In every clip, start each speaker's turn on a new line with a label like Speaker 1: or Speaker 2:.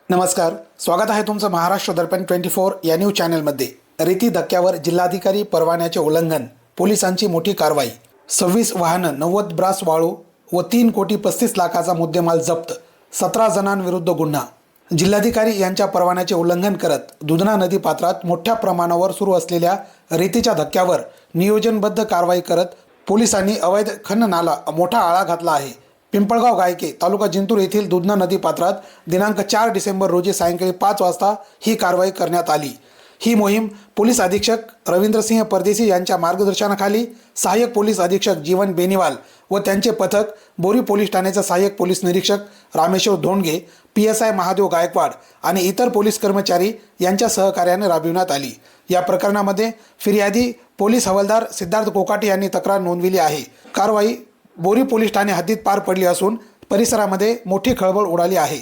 Speaker 1: नमस्कार, स्वागत आहे तुमचं महाराष्ट्र दर्पण 24 या न्यूज चॅनलमध्ये। रेती धक्क्यावर जिल्हाधिकारी परवान्याचे उल्लंघन, पोलिसांची मोठी कारवाई। 26 वाहनं, 90 ब्रास वाळू व 3,35,00,000चा मुद्देमाल जप्त। 17 जणांविरुद्ध गुन्हा। जिल्हाधिकारी यांच्या परवान्याचे उल्लंघन करत दुधना नदी पात्रात मोठ्या प्रमाणावर सुरू असलेल्या रेतीच्या धक्क्यावर नियोजनबद्ध कारवाई करत पोलिसांनी अवैध खननाला मोठा आळा घातला आहे। पिंपळगाव गायके तालुका जिंतूर येथील दुधना नदी पात्रात दिनांक 4 डिसेंबर रोजी सायंकाळी 5 वाजता ही कारवाई करण्यात आली। ही मोहीम पोलीस अधीक्षक रवींद्रसिंह परदेशी यांच्या मार्गदर्शनाखाली सहाय्यक पोलीस अधीक्षक जीवन बेनीवाल व त्यांचे पथक, बोरी पोलीस ठाण्याचे सहाय्यक पोलीस निरीक्षक रामेश्वर धोंडगे, PSI महादेव गायकवाड आणि इतर पोलीस कर्मचारी यांच्या सहकार्याने राबविण्यात आली। या प्रकरणामध्ये फिर्यादी पोलीस हवालदार सिद्धार्थ कोकाटे यांनी तक्रार नोंदविली आहे। कारवाई बोरी पोलीस ठाणे हद्दीत पार पडली असून परिसरामध्ये मोठी खळबळ उडाली आहे।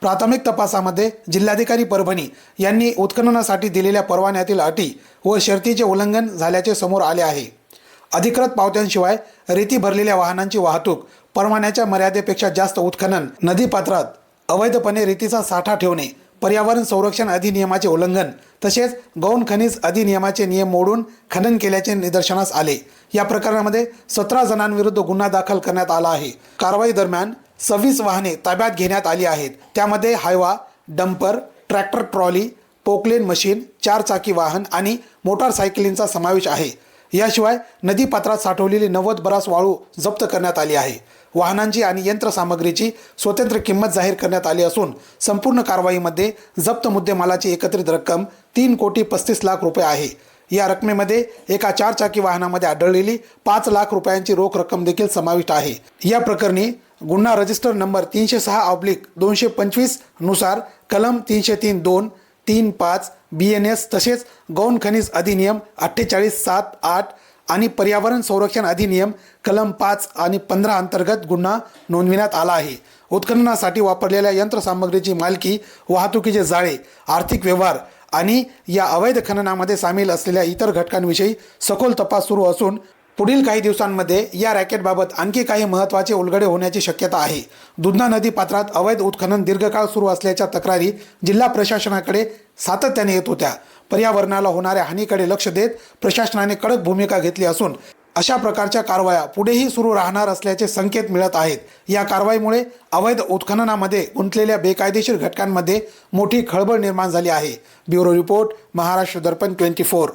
Speaker 1: प्राथमिक तपासामध्ये जिल्हाधिकारी परभणी यांनी उत्खननासाठी दिलेल्या परवान्यातील अटी व शर्तीचे उल्लंघन झाल्याचे समोर आले आहे। अधिकृत पावत्यांशिवाय रेती भरलेल्या वाहनांची वाहतूक, परवान्याच्या मर्यादेपेक्षा जास्त उत्खनन, नदीपात्रात अवैधपणे रेतीचा साठा ठेवणे, पर्यावरण संरक्षण अधिनियमाचे उल्लंघन तसेच गौण खनिज अधिनियमाचे नियम मोडून खनन केल्याचे निदर्शनास आले। या प्रकरणामध्ये 17 जणांविरुद्ध गुन्हा दाखल करण्यात आला आहे। कारवाई दरम्यान 26 वाहने ताब्यात घेण्यात आली आहेत। त्यामध्ये Hyva, dumper, tractor trolley, Poclain machine, 4 चाकी वाहन आणि मोटारसायकलींचा समावेश आहे। याशिवाय नदीपात्रात साठवलेली 90 ब्रास वाळू जप्त करण्यात आली आहे। वाहनांची आणि यंत्रसामग्रीची स्वतंत्र किंमत जाहीर करण्यात आली असून संपूर्ण कारवाईमध्ये जप्त मुद्देमालाची एकत्रित रक्कम 3,35,00,000 रुपये आहे। या रकमेमध्ये एका 4 चाकी वाहनामध्ये आढळलेली 5 लाख रुपयांची रोख रक्कम देखील समाविष्ट आहे। या प्रकरणी गुन्हा रजिस्टर नंबर 306/225 नुसार कलम 303(2), 3(5) BNS तसेच गौण खनिज अधिनियम 48(7)(8) आणि पर्यावरण संरक्षण अधिनियम कलम 5 आणि 15 अंतर्गत गुन्हा नोंदविण्यात आला आहे। उत्खननासाठी वापरलेल्या यंत्रसामग्रीची मालकी, वाहतुकीचे जाळे, आर्थिक व्यवहार आणि या अवैध खननामध्ये सामील असलेल्या इतर घटकांविषयी सखोल तपास सुरू असून पुढील काही दिवसांमध्ये या रॅकेटबाबत आणखी काही महत्त्वाचे उलगडे होण्याची शक्यता आहे। दुधना नदी पात्रात अवैध उत्खनन दीर्घकाळ सुरू असल्याच्या तक्रारी जिल्हा प्रशासनाकडे सातत्याने येत होत्या। पर्यावरणाला होणाऱ्या हानीकडे लक्ष देत प्रशासनाने कडक भूमिका घेतली असून अशा प्रकारच्या कारवाया पुढेही सुरू राहणार असल्याचे संकेत मिळत आहेत। या कारवाईमुळे अवैध उत्खननामध्ये गुंतलेल्या बेकायदेशीर घटकांमध्ये मोठी खळबळ निर्माण झाली आहे। ब्युरो रिपोर्ट, महाराष्ट्र दर्पण 24।